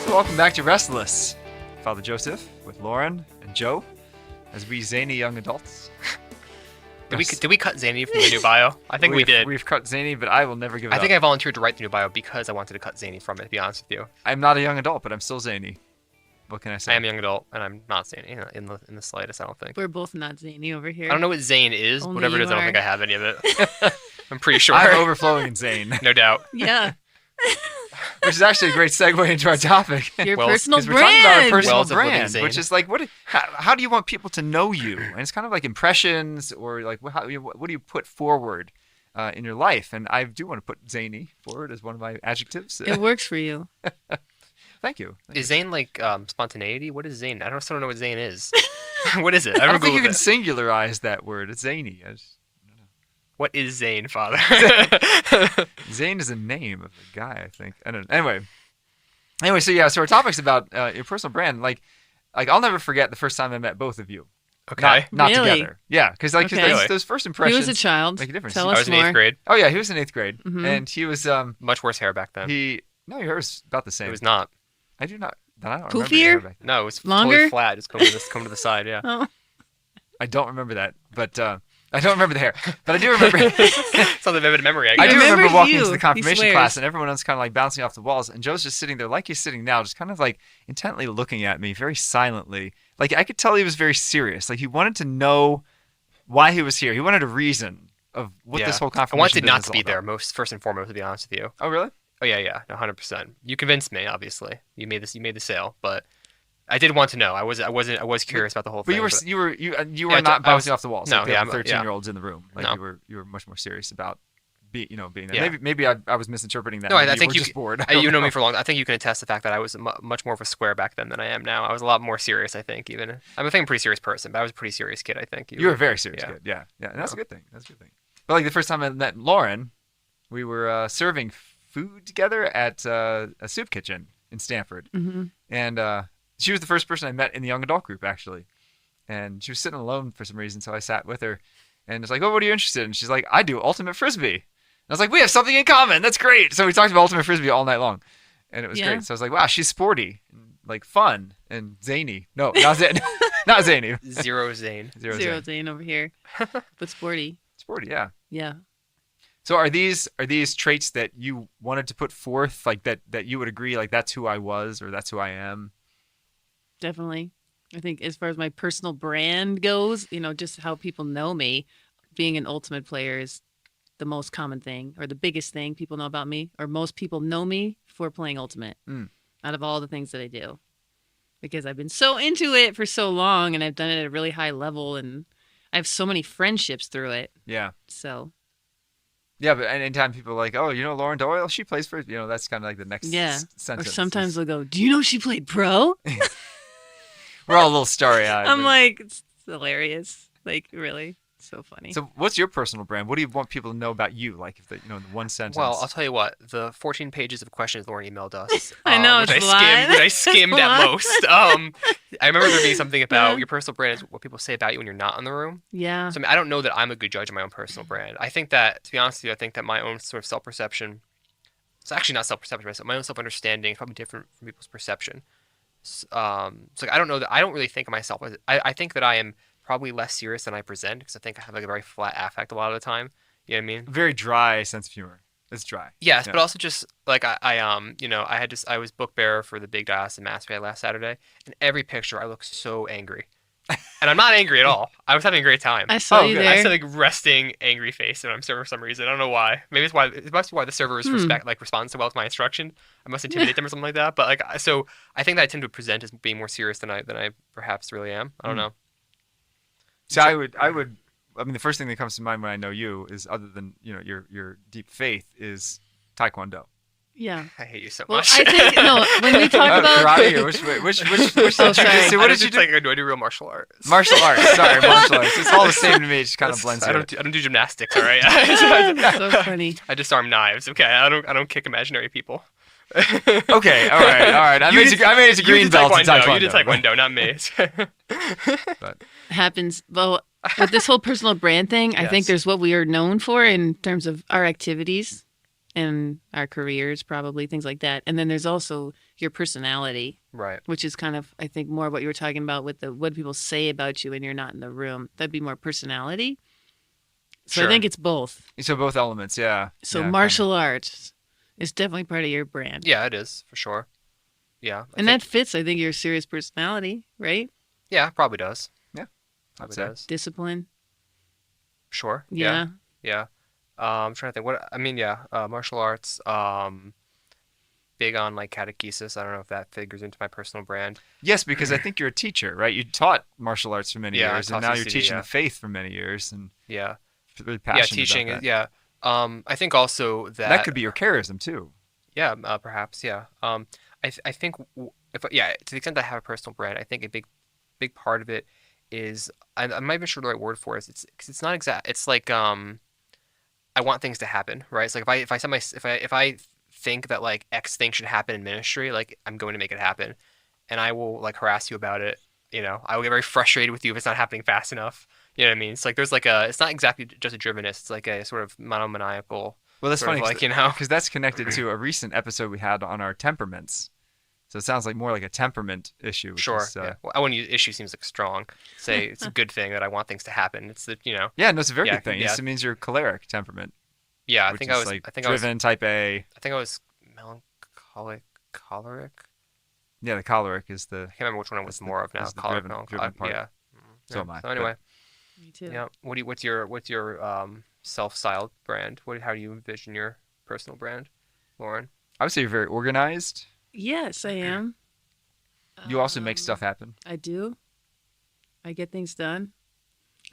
welcome back to Restless. Father Joseph with Lauren and Joe as we zany young adults. Did we cut Zany from the new bio? I think we did. We've cut zany, but I will never give it up. I think I volunteered to write the new bio because I wanted to cut Zany from it, to be honest with you. I'm not a young adult, but I'm still zany. What can I say? I am a young adult, and I'm not Zany in the slightest, I don't think. We're both not zany over here. I don't know what Zane is. Only Whatever it is, you I don't think are. I have any of it. I'm pretty sure. I'm overflowing in zane. No doubt. Yeah. Which is actually a great segue into our topic. Your Well, personal 'Cause we're talking about our brand. personal Wells of living brand, zane. which is like, how do you want people to know you? And it's kind of like impressions, or like what do you put forward in your life? And I do want to put zany forward as one of my adjectives. It works for you. Thank you. Is Zane like spontaneity? What is Zane? I still don't know what Zane is. What is it? I don't think you Googled can it. singularize that word. It's zany. What is Zane, Father? Zane is a name of a guy, I think. I don't know. Anyway, so our topic's about your personal brand. Like I'll never forget the first time I met both of you. Okay. Not Really? together. Yeah, because like 'cause Okay. those first He impressions was a child. make a difference. Tell I us I was in more. 8th grade. Oh yeah, he was in 8th grade, Mhm. and he was Much worse hair back then. no, yours about the same. It was not. I do not. I don't remember Poofier? your hair back then. No, it was Longer? totally flat. Just come to the side, yeah. Oh. I don't remember that, but I don't remember the hair. But I do remember. It's not a vivid memory, I I guess. do remember remembers walking you, into the he confirmation swears. class, and everyone else kind of like bouncing off the walls, and Joe's just sitting there like he's sitting now, just kind of like intently looking at me, very silently. Like I could tell he was very serious. Like he wanted to know why he was here. He wanted a reason of what this whole I confirmation wanted not business to is be all there, about. first and foremost, to be honest with you. Oh really? Oh yeah, 100%. You convinced me, obviously. You made the sale, but I did want to know. I was curious about the whole But thing. you were Yeah, not I was- bouncing off the walls. no, like yeah, the I'm- 13-year-olds in the room. Like No. you were much more serious about being there. Yeah. Maybe I was misinterpreting that. No, I Maybe think were you- just bored. I You don't know me for long. I think you can attest the fact that I was much more of a square back then than I am now. I was a lot more serious, I think, even. I'm a pretty serious person, but I was a pretty serious kid, I think. You were a very serious Yeah. kid. Yeah. And that's a good thing. That's a good thing. But like the first time I met Lauren, we were serving food together at a soup kitchen in Stanford. Mm-hmm. And she was the first person I met in the young adult group, actually. And she was sitting alone for some reason, so I sat with her. And it's like, oh, what are you interested in? She's like, I do ultimate frisbee. And I was like, we have something in common. That's great. So we talked about ultimate frisbee all night long. And it was Yeah. great. So I was like, wow, she's sporty, and like fun, and zany. No, not zany. Not zany. Zero Zane. Zero Zero zany. zane over here. But sporty. Sporty, yeah. Yeah. So are these traits that you wanted to put forth, like that you would agree, like that's who I was or that's who I am? Definitely. I think as far as my personal brand goes, just how people know me, being an ultimate player is the most common thing or the biggest thing people know about me, or most people know me for playing ultimate out of all the things that I do, because I've been so into it for so long and I've done it at a really high level and I have so many friendships through it. Yeah. So Yeah, but anytime people are like, oh, Lauren Doyle, she plays for, that's kind of like the next yeah. sentence. Or sometimes they'll go, do you know she played pro? We're all a little starry-eyed. I'm but- like, it's hilarious. Like, really? So funny. So what's your personal brand? What do you want people to know about you? Like, if in one sentence. Well, I'll tell you what. The 14 pages of questions Lauren emailed us. I know, which it's a I lot. skimmed, which I skimmed It's a at lot. most. I remember there being something about your personal brand is what people say about you when you're not in the room. Yeah. So I don't know that I'm a good judge of my own personal brand. I think that, to be honest with you, I think that my own sort of self-perception, it's actually not self-perception, but my own self-understanding is probably different from people's perception. So like, I don't know that, I don't really think of myself as, I think that I am probably less serious than I present, because I think I have like a very flat affect a lot of the time. You know what I mean? very dry sense of humor. It's dry. Yes, Yeah. but also just like I was book bearer for the big diocesan mass we had last Saturday, and every picture I look so angry, and I'm not angry at all. I was having a great time. I saw you good. I there. said like resting angry face when I'm serving for some reason. I don't know why. Maybe it must be why the servers respond so well to my instruction. I must intimidate them or something like that. But like, so I think that I tend to present as being more serious than I perhaps really am. I don't know. So I would. I mean, the first thing that comes to mind when I know you is, other than your deep faith, is Taekwondo. Yeah. I hate you so Well, much. I think when we talk about karate. Or which Oh, did you sorry. say? What did you do? Like, do I do real martial arts? Martial arts. Sorry, martial arts. It's all the same to me. It just kind of blends I in. don't do gymnastics. All right. so funny. I disarm knives. Okay. I don't kick imaginary people. Okay, all right. I made it to green belt in Taekwondo. You did Taekwondo, not me. But Happens. Well, with this whole personal brand thing, I think Yes. there's what we are known for in terms of our activities. and our careers, probably things like that. And then there's also your personality, Right. which is kind of, I think, more what you were talking about with the what people say about you when you're not in the room. That'd be more personality. So I Sure. think it's both. So both elements, yeah. So Yeah, kinda. martial arts is definitely part of your brand. Yeah, it is for sure. Yeah. And that fits, I think, your serious personality, right? Yeah, probably does. I'd Probably say. does. Discipline. Sure. Yeah. Yeah. I'm trying to think. What I mean, yeah. Martial arts. Big on like catechesis. I don't know if that figures into my personal brand. Yes, because I think you're a teacher, right? You taught martial arts for many Yeah, I years, and taught now you're CCD, teaching yeah. the faith for many years, and Yeah. really Yeah. passionate Teaching. about that. Yeah. I think also That could be your charism too. Yeah, perhaps. Yeah. I think if yeah, to the extent that I have a personal brand, I think a big part of it is I'm not even sure the right word for it. It's because it's not exact. It's like I want things to happen, right? It's like if I think that like X thing should happen in ministry, like I'm going to make it happen, and I will like harass you about it. You know, I will get very frustrated with you if it's not happening fast enough. You know what I mean? It's like there's like it's not exactly just a drivenness. It's like a sort of monomaniacal. Well, that's sort of funny, like, you know. because that's connected to a recent episode we had on our temperaments. So it sounds like more like a temperament issue. Which Sure. is, Yeah. Well, I wouldn't use issue seems like strong. Say it's a good thing that I want things to happen. It's the Yeah, no, it's a very Yeah, good thing. yeah. It means you're choleric temperament, yeah. I which think is I was like I think I was driven, type A. I think I was choleric. Yeah, the choleric is the. I can't remember which one I was That's the- more of now. that's the Choleric, driven melancholic. part. Yeah. So Yeah. am I, So anyway, Me too. yeah. What's your self-styled brand? How do you envision your personal brand, Lauren? I would say you're very organized. Yes, I am. You also make Um, stuff happen. I do. I get things done.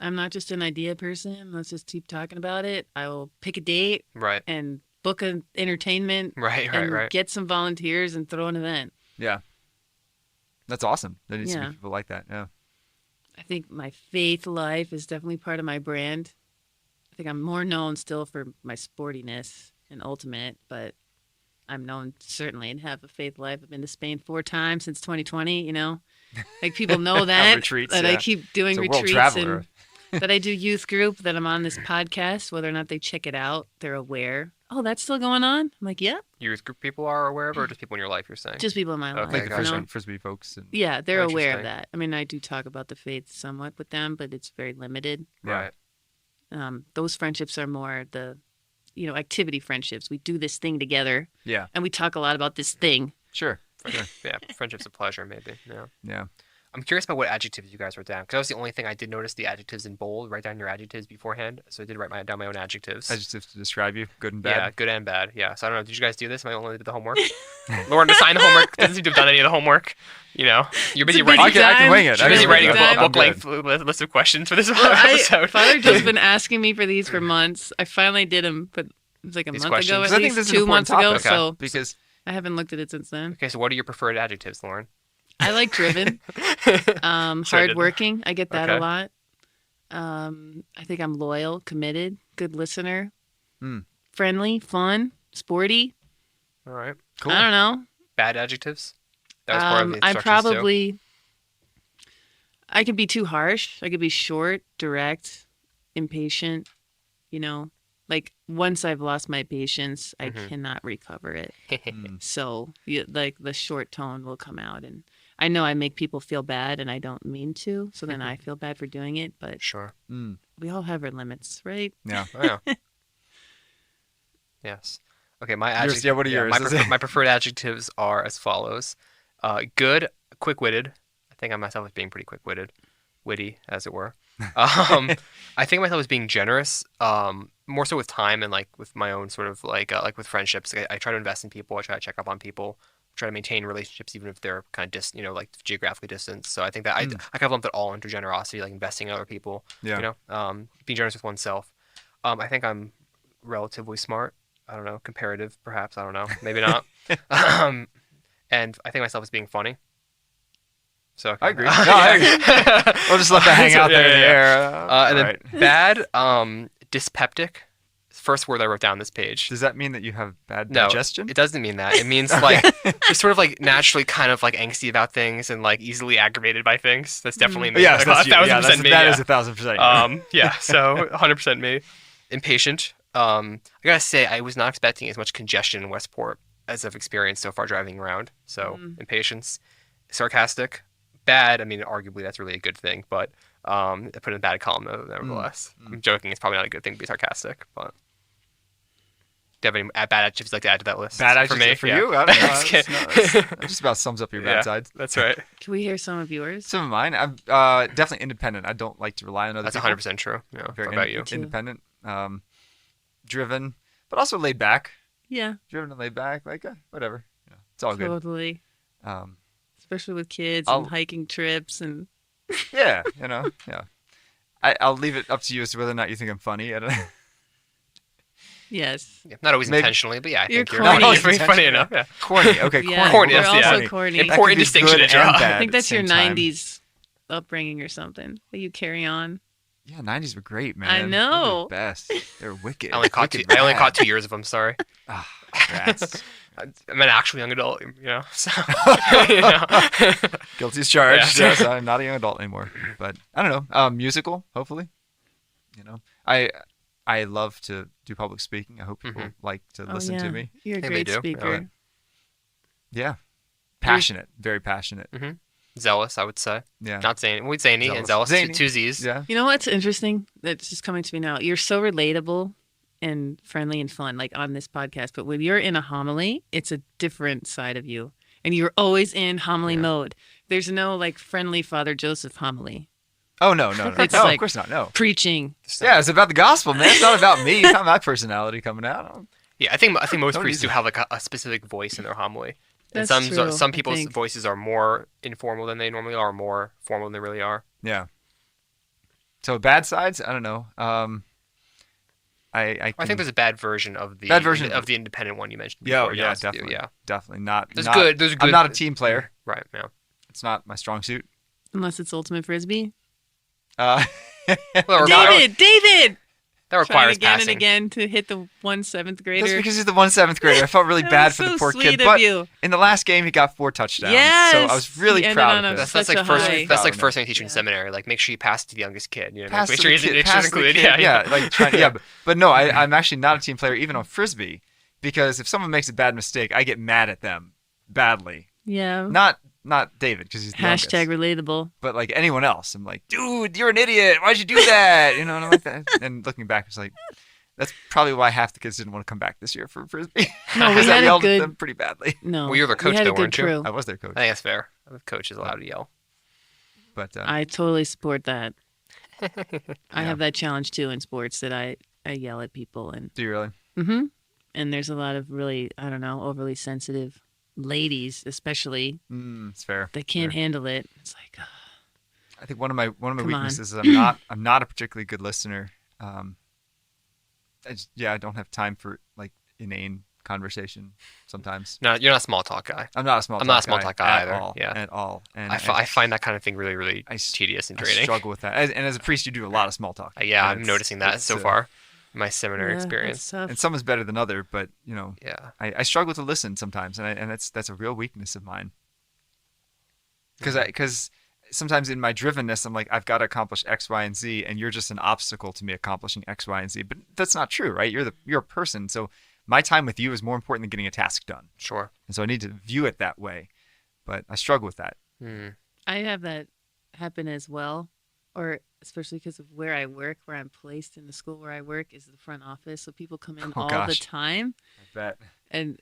I'm not just an idea person. Let's just keep talking about it. I will pick a date Right. and book an entertainment Right. and Right. get some volunteers and throw an event. Yeah. That's awesome. There needs to Yeah. be people like that. Yeah. I think my faith life is definitely part of my brand. I think I'm more known still for my sportiness and ultimate, but I'm known certainly and have a faith life. I've been to Spain 4 times since 2020, you know. Like people know that Retreats, that yeah. I keep doing It's a world retreats traveler. and that I do youth group, that I'm on this podcast, whether or not they check it out, they're aware. Oh, that's still going on? I'm like, yep, Youth group people are aware of, or just people in your life? You're saying. just people in my Okay, life. Like the gotcha. you know? frisbee folks. And, Yeah, they're aware of Interesting. that. I mean, I do talk about the faith somewhat with them, but it's very limited. yeah. Right. Those friendships are more the, activity friendships. We do this thing together, Yeah. and we talk a lot about this thing. Sure. Yeah. Friendships of pleasure, maybe. Yeah. Yeah. I'm curious about what adjectives you guys wrote down, because that was the only thing I did notice the adjectives in bold. Write down your adjectives beforehand, so I did write down my own adjectives. Adjectives to describe you, good and Yeah, bad. good and bad. Yeah. So I don't know. Did you guys do this? Am I the only one that did the homework? Lauren assigned the homework. Doesn't seem to have done any of the homework. You're busy a busy writing. I can wing it. You're busy can writing wing it. a I'm book good. length list of questions for this Well, episode. Father Joe's been asking me for these for months. I finally did them, but it was like a These month questions? ago, 'Cause at I think this least is an 2 months important ago. topic, So because I haven't looked at it since then. Okay, so what are your preferred adjectives, Lauren? I like driven, So I did- hardworking. I get that Okay. a lot. I think I'm loyal, committed, good listener, Hmm. friendly, fun, sporty. All right. cool. I don't know. Bad adjectives. That was part of the I instructions too. probably I could be too harsh. I could be short, direct, impatient. Like once I've lost my patience, I Mhm. cannot recover it. Mm. So like the short tone will come out, and I know I make people feel bad, and I don't mean to. So then I feel bad for doing it, but Sure. Mm. we all have our limits, right? Yeah. Oh, yeah. Yes. Okay, my Yours- adjectives. yeah, what are yours? My preferred adjectives are as follows: good, quick-witted. I think of myself as being pretty quick-witted, witty, as it were. I think of myself as being generous, more so with time and like with my own sort of like with friendships. I try to invest in people. I try to check up on people. Try to maintain relationships even if they're kind of like geographically distant. So I think that I kind of lump it all into generosity, like investing in other people. Yeah. Being generous with oneself. I think I'm relatively smart. I don't know, comparative perhaps. I don't know, maybe not. And I think myself as being funny. So okay. I agree. No, I agree. We'll just let that hang out there in the air. And then Right. bad, dyspeptic. First word I wrote down this page. Does that mean that you have bad No, digestion? it doesn't mean that. It means like just sort of like naturally kind of like angsty about things and like easily aggravated by things. That's definitely me. Yes, Like, that's you. Yeah, 1,000% me. that yeah. is 1,000% you. Yeah, so 100% me. Impatient. I gotta say, I was not expecting as much congestion in Westport as I've experienced so far driving around. So impatience, sarcastic, bad. I mean, arguably that's really a good thing, but I put in a bad column nevertheless. I'm joking. It's probably not a good thing to be sarcastic, but. Do you have any bad adjectives you'd like to add to that list? Bad for adjectives me? for Yeah. you? I don't know. Just kidding. That just about sums up your bad Yeah, sides. That's right. Can we hear some of yours? Some of mine, I'm definitely independent. I don't like to rely on other That's people. 100% true. Yeah. Very What about you? too. independent, driven, but also laid back. Yeah, Driven and laid back, like whatever. Yeah, it's all good. totally. Um, Especially with kids I'll- and hiking trips and yeah, yeah. I'll leave it up to you as to whether or not you think I'm funny. I don't know. yes. Yeah, not always Maybe- intentionally, but yeah, I You're think you're, corny. you're pretty funny Intentionally. enough. Yeah. Corny. Okay, Yeah, corny. Corny, we're yes, also yeah. corny. That could Important be distinction good to draw. and I bad I think at the that's your same time. '90s upbringing or something that you carry on. Yeah, '90s were great, man. I They were know. the best. They were wicked. I only caught two. Wicked I only bad. caught 2 years of them. Sorry. Ah, rats. I'm an actual young adult. So you know. Guilty as charged. Yeah. Yes, I'm not a young adult anymore. But I don't know. Musical, hopefully. I love to do public speaking. I hope people like to listen oh, yeah. to me. You're a Hey, they great do. speaker. Yeah. Yeah. Passionate. Very passionate. Zealous, I would say. Yeah. Not zany. We'd zany and zealous. Zany. Two Z's. Yeah. You know what's interesting? That's just coming to me now. You're so relatable and friendly and fun, like on this podcast. But when you're in a homily, it's a different side of you, and you're always in homily mode. There's no like friendly Father Joseph homily Oh, no. It's No, like- of course not. No. preaching. Yeah, it's about the gospel, man. It's not about me. It's not my personality coming out. Yeah, I think most Don't priests use do it. have like a specific voice in their homily. And That's true, some I people's think. voices are more informal than they normally are, more formal than they really are. Yeah. So bad sides? I don't know. I I think there's a bad version of the Bad version. of the independent one you mentioned Yeah, before. to be yeah, honest with you, definitely. Yeah, Definitely not. there's not- good. There's good. I'm not a team player. Right. Yeah. It's not my strong suit. Unless it's ultimate frisbee. Uh, Well, that David, that trying requires again passing. and again to hit the 1 7th grader. That's because he's the 1 7th grader. I felt really That bad was for the so poor sweet kid. of But you. in the last game, he got 4 touchdowns. Yes! So I was really He ended proud on of a- him. That's Such like a first. high. That's like Proud of first him. thing you teach in Yeah. seminary. Like make sure you pass to the youngest kid. You know, Pass make to sure the he's kid, pass to the included. kid. Yeah. Like trying, yeah. But no, I'm actually not a team player even on frisbee because if someone makes a bad mistake, I get mad at them badly. Yeah. Not David because he's the Hashtag youngest, relatable. but like anyone else, I'm like, dude, you're an idiot. Why'd you do that? And I'm like that. And looking back, it's like that's probably why half the kids didn't want to come back this year for frisbee. No, we Because I had a yelled at good. them pretty badly. No, Well, you were their coach we had though, a good weren't you? crew. I was their coach, I think that's fair. The coach is allowed to yell. but I totally support that. I Yeah. have that challenge too in sports that I yell at people and do you really? and there's a lot of really I don't know overly sensitive ladies especially It's fair. that can't Fair. handle it. It's like I think one of my Come on. weaknesses is I'm not a particularly good listener. I don't have time for like inane conversation sometimes. No, you're not a small talk guy. I'm not a small I'm talk not a small talk guy at either, all. yeah. At all. And I find that kind of thing really, really I s- tedious and I draining. struggle with that. And as a priest, you do a lot of small talk. Yeah, And I'm it's- noticing that it's, so far in my seminary yeah, experience. it's tough. And some is better than other, but Yeah. I struggle to listen sometimes, and that's a real weakness of mine. Because sometimes in my drivenness, I'm like, I've got to accomplish X, Y, and Z, and you're just an obstacle to me accomplishing X, Y, and Z. But that's not true, right? You're a person, so my time with you is more important than getting a task done, Sure. and so I need to view it that way. But I struggle with that. I have that happen as well, or especially because of where I work, where I'm placed in the school where I work is the front office, so people come in Oh, all the gosh. time, I bet. and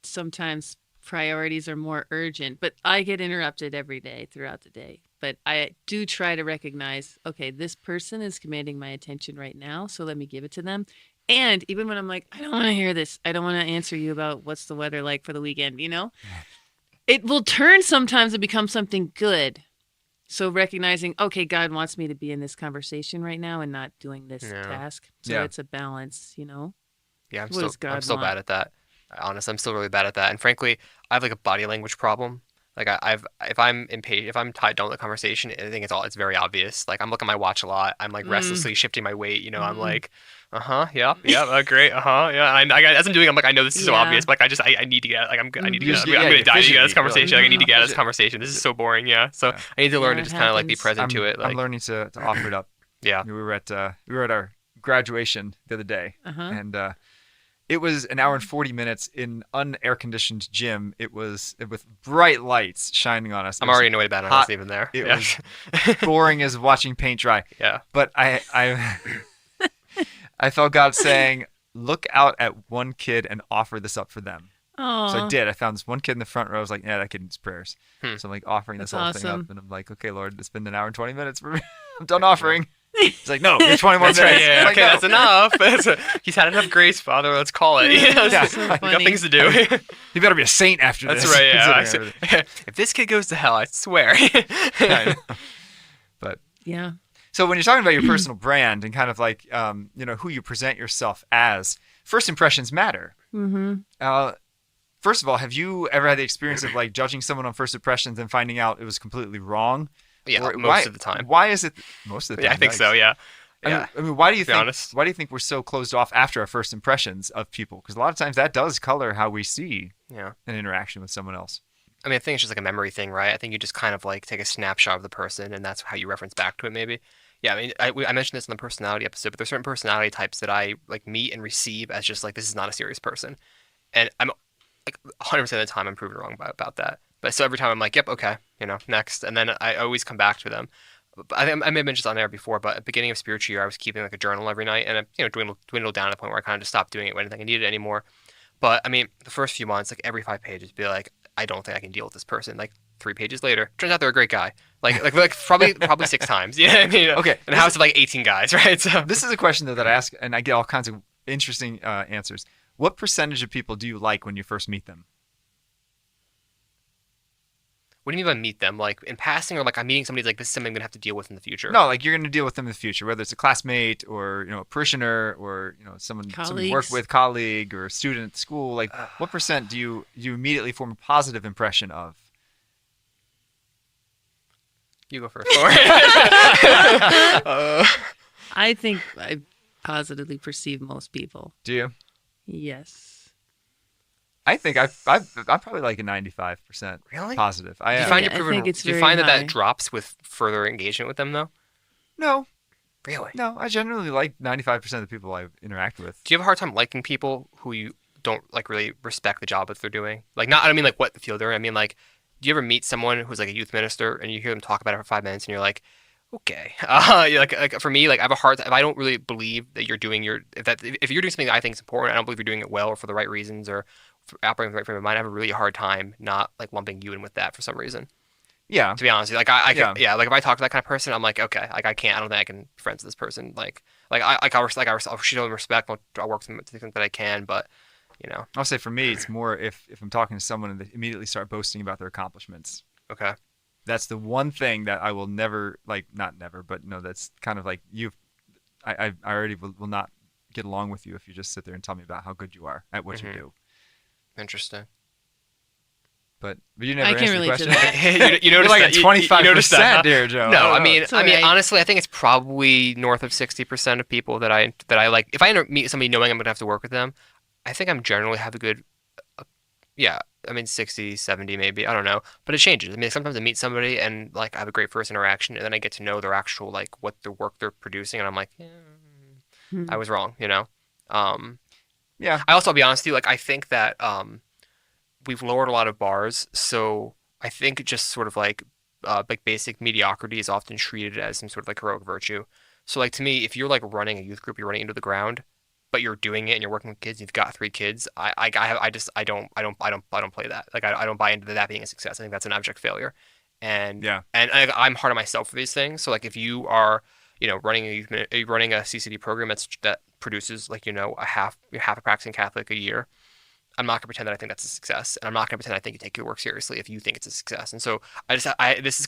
sometimes priorities are more urgent. But I get interrupted every day throughout the day. But I do try to recognize, okay, this person is commanding my attention right now, so let me give it to them. And even when I'm like, I don't want to hear this, I don't want to answer you about what's the weather like for the weekend, it will turn sometimes and become something good. So recognizing, okay, God wants me to be in this conversation right now and not doing this Yeah. task. So Yeah. it's a balance, Yeah, What does God I'm still want? bad at that. Honestly, I'm still really bad at that. And frankly, I have like a body language problem. Like if I'm impatient, if I'm tied down with a conversation, I think it's very obvious. Like I'm looking at my watch a lot. I'm like restlessly shifting my weight. I'm like, yeah, great, yeah. And as I'm doing, I'm like, I know this is so Yeah. obvious, but like I need to get, like I need to You get, just- I'm yeah, gonna you die to get out of this fidgety. You're like, conversation. Like, I need to get out of this fidget. conversation. This is so boring. Yeah. So Yeah. I need to learn Yeah, to it just kind of like be happens. present to it. Like I'm learning to offer it up. yeah, We were at our graduation the other day, and it was an hour and 40 minutes in unair conditioned gym. It was with bright lights shining on us. I'm already annoyed about it. I was even there. It was boring as watching paint dry. Yeah. But I felt God saying, look out at one kid and offer this up for them. Aww. So I did. I found this one kid in the front row. I was like, yeah, that kid needs prayers. So I'm like offering this That's whole thing awesome. up. And I'm like, okay, Lord, it's been an hour and 20 minutes for me. I'm done offering. He's like, no, you're 20 more That's minutes. right. Yeah. I'm like, Okay, no. that's enough. He's had enough grace, Father. Let's call it. You know, Yeah. So we got funny. things to do. You better be a saint after That's this. right. Yeah. considering everything. If this kid goes to hell, I swear. I know. But Yeah. so when you're talking about your personal brand and kind of like, who you present yourself as, first impressions matter. Mm-hmm. First of all, have you ever had the experience of like judging someone on first impressions and finding out it was completely wrong? Yeah, Or most of the time. Why is it most of the time? Yeah, I think yikes. so. Yeah. I Yeah. mean, why do you To be think? honest. Why do you think we're so closed off after our first impressions of people? Because a lot of times that does color how we see Yeah. an interaction with someone else. I mean, I think it's just like a memory thing, right? I think you just kind of like take a snapshot of the person, and that's how you reference back to it, maybe. Yeah, I mean, I mentioned this in the personality episode, but there's certain personality types that I like meet and receive as just like this is not a serious person, and I'm like 100% of the time I'm proven wrong about that. But so every time I'm like, yep, okay, next, and then I always come back to them. But I think I may have mentioned this on there before, but at the beginning of spiritual year, I was keeping like a journal every night, and it dwindled down to the point where I kind of just stopped doing it when I didn't think I needed it anymore. But I mean, the first few months, like every 5 pages, be like, I don't think I can deal with this person. Like 3 pages later, turns out they're a great guy. Like probably 6 times. Yeah, I mean, Okay, in a house of like 18 guys, right? So This is a question though that I ask, and I get all kinds of interesting answers. What percentage of people do you like when you first meet them? what do you mean by meet them? Like in passing, or like I'm meeting somebody like this is something I'm gonna have to deal with in the future? No, like you're going to deal with them in the future, whether it's a classmate or a parishioner or someone you work Colleagues. with, colleague or student at school. Like, what percent do you immediately form a positive impression of? You go first. Lauren. I think I positively perceive most people. Do you? Yes. I think I'm probably like a 95% Really? positive. I Do you am. find Yeah, it I proven? think it's Do you very find that high. drops with further engagement with them though? No, Really? I generally like 95% of the people I interact with. Do you have a hard time liking people who you don't like really respect the job that they're doing? Like, not I don't mean like what the field they're in. I mean like, do you ever meet someone who's like a youth minister and you hear them talk about it for 5 minutes and you're like, okay, like for me, like I have a hard time. If I don't really believe that you're doing if you're doing something that I think is important, I don't believe you're doing it well or for the right reasons or for operating with the right frame of mind. I have a really hard time not like lumping you in with that for some reason. Yeah. To be honest, like I Yeah. can, yeah, like if I talk to that kind of person, I'm like, okay, like I can't, I don't think I can be friends with this person. I'll show them respect. I'll work with them to the extent that I can, but I'll say for me, it's more if I'm talking to someone and they immediately start boasting about their accomplishments. okay, That's the one thing that I will never, like, not never, but no, that's kind of like I already will not get along with you if you just sit there and tell me about how good you are at what you Mhm. do. interesting. But you never I can answered the relate to question. that. you You're noticed like that? at You 25%, noticed that, huh? dear Joe. No, I don't mean, It's all right. honestly, I think it's probably north of 60% of people that I like. If I meet somebody knowing I'm gonna have to work with them, I think I'm generally have a good, yeah. I mean, 60, 70 maybe. I don't know, but it changes. I mean, sometimes I meet somebody and like I have a great first interaction, and then I get to know their actual like what the work they're producing, and I'm like, I was wrong. Yeah. I also, I'll be honest with you, like I think that we've lowered a lot of bars, so I think just sort of like basic mediocrity is often treated as some sort of like heroic virtue. So like to me, if you're like running a youth group, you're running into the ground, but you're doing it and you're working with kids, you've got 3 kids. I don't play that. Like I don't buy into that being a success. I think that's an abject failure. And Yeah. I'm hard on myself for these things. So like if you are running running a CCD program that produces like a half a practicing Catholic a year, I'm not gonna pretend that I think that's a success, and I'm not gonna pretend I think you take your work seriously if you think it's a success. And so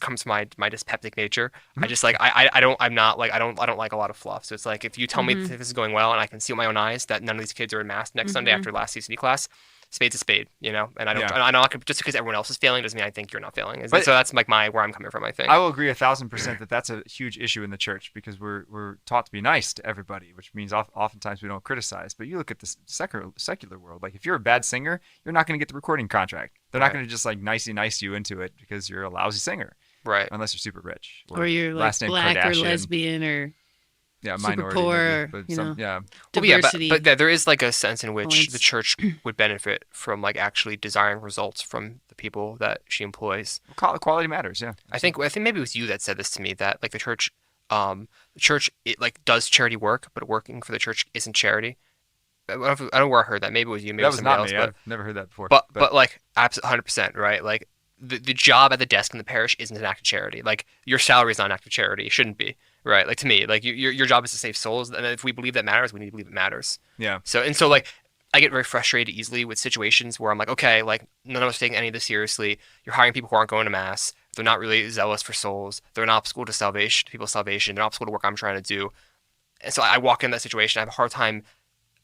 comes from my dyspeptic nature. I just like I don't like a lot of fluff. So it's like if you tell me that this is going well and I can see with my own eyes that none of these kids are in mass next Sunday after last CCD class, spade's a spade, and I don't. Yeah. And I'm not gonna, just because everyone else is failing doesn't mean I think you're not failing. But- So that's like where I'm coming from. I think. I will agree 1,000% that that's a huge issue in the church because we're taught to be nice to everybody, which means oftentimes we don't criticize. But you look at the secular world, like if you're a bad singer, you're not going to get the recording contract. They're not Right. going to just like nice you into it because you're a lousy singer, Right. unless you're super rich Or you're like last name black or Kardashian. lesbian or yeah, super minority, poor, maybe, but you some, know, yeah, Well, yeah, diversity but there is like a sense in which the points. church would benefit from like actually desiring results from the people that she employs. quality matters. Yeah, I think maybe it was you that said this to me that like the church it like does charity work, but working for the church isn't charity. I don't know where I heard that. Maybe it was you, maybe it that was was somebody not else, me. but I've never heard that before. but like absolutely 100%, right? Like the job at the desk in the parish isn't an act of charity. Like your salary is not an act of charity. It shouldn't be, right? Like to me, like your job is to save souls, and if we believe that matters, we need to believe it matters. yeah, So like I get very frustrated easily with situations where I'm like, okay, like none of us are taking any of this seriously. You're hiring people who aren't going to mass. They're not really zealous for souls. They're an obstacle to salvation, people's salvation. They're an obstacle to work I'm trying to do. And so I walk in that situation. I have a hard time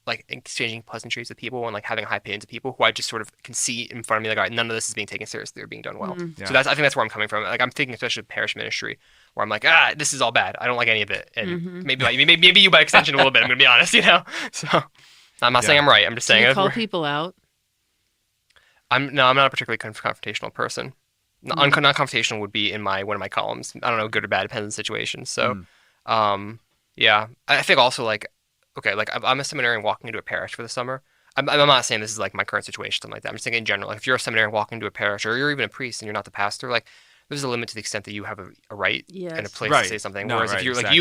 like exchanging pleasantries with people and like having high opinions of people who I just sort of can see in front of me like, all right, none of this is being taken seriously or being done well. Mhm. yeah. So I think that's where I'm coming from. Like I'm thinking especially of parish ministry where I'm like, this is all bad. I don't like any of it. And Mhm. maybe you by extension a little bit. I'm gonna be honest, you know. So I'm not saying I'm right. I'm just Do saying you call people out? I'm not a particularly confrontational person. Mm. Non-confrontational would be in one of my columns. I don't know, good or bad, depends on the situation. So, Mm. yeah, I think also like, okay, like I'm a seminarian walking into a parish for the summer. I'm not saying this is like my current situation, something like that. I'm just thinking in general, like if you're a seminarian walking into a parish, or you're even a priest and you're not the pastor, like there's a limit to the extent that you have a right and a Yes. place Right. to say something. No, Whereas right, if you're exactly.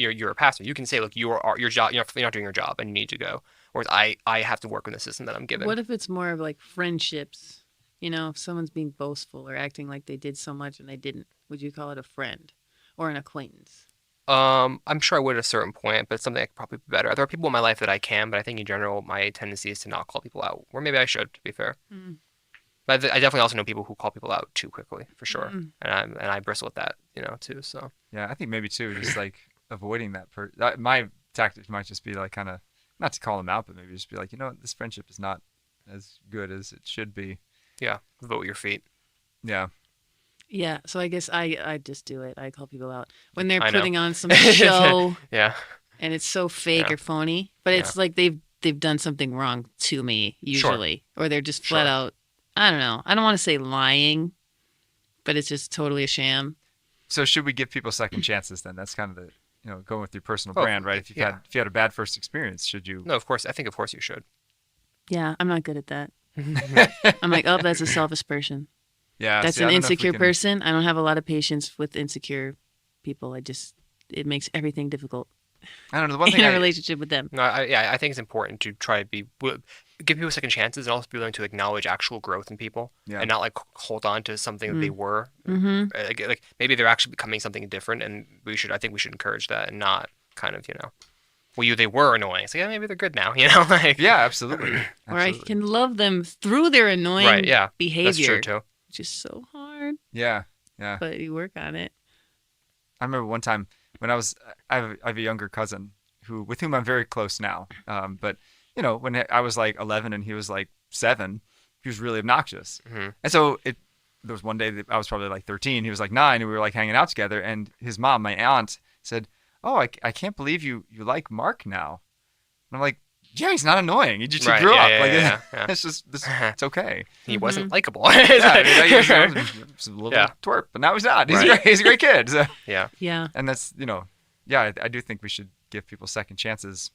like you're a pastor, you can say, look, your job, you're not doing your job, and you need to go. Whereas I have to work in the system that I'm given. What if it's more of like friendships? You know, if someone's being boastful or acting like they did so much and they didn't, would you call it a friend or an acquaintance? I'm sure I would at a certain point, but it's something I could probably be better. There are people in my life that I can, but I think in general, my tendency is to not call people out. Or maybe I should, to be fair. Mm. But I definitely also know people who call people out too quickly, for sure. Mm. And I bristle with that, too. So Yeah, I think maybe too, just like avoiding that my tactic might just be like kind of not to call them out, but maybe just be like, this friendship is not as good as it should be. yeah, vote with your feet. Yeah, Yeah, so I guess I just do it. I call people out when they're I know. putting on some show Yeah, and it's so fake Yeah. or phony, but it's like they've done something wrong to me usually, or they're just flat Sure. out. I don't know. I don't want to say lying, but it's just totally a sham. so should we give people second chances then? That's kind of the going with your personal Oh, brand, right? If you yeah. had a bad first experience, should you? no, of course. I think of course you should. Yeah, I'm not good at that. I'm like, oh, that's a selfish person. Yeah, That's see, I an don't know if we insecure can- person. I don't have a lot of patience with insecure people. It makes everything difficult I don't know. The one in thing a I, relationship with them. No, I think it's important to try to give people second chances and also be willing to acknowledge actual growth in people Yeah. and not like hold on to something that they were. Mm-hmm. Like maybe they're actually becoming something different, and I think we should encourage that and not kind of well, they were annoying. It's like, yeah, maybe they're good now, like yeah, absolutely. Or I Absolutely. can love them through their annoying right, yeah, behavior. that's true too. Which is so hard, Yeah, yeah. but you work on it. I remember one time when I have a younger cousin with whom I'm very close now. But when I was like 11 and he was like 7, he was really obnoxious. Hmm. And so there was one day that I was probably like 13, he was like 9, and we were like hanging out together. And his mom, my aunt, said, "Oh, I can't believe you like Mark now." And I'm like, "Yeah, he's not annoying. He just Right, grew yeah, up. yeah, Like yeah. it's just it's okay." He wasn't likable. Yeah, I mean, he was a little Yeah. twerp, but now he's not. He's Right. great. He's a great kid. So. Yeah. Yeah. And that's yeah, I do think we should give people second chances.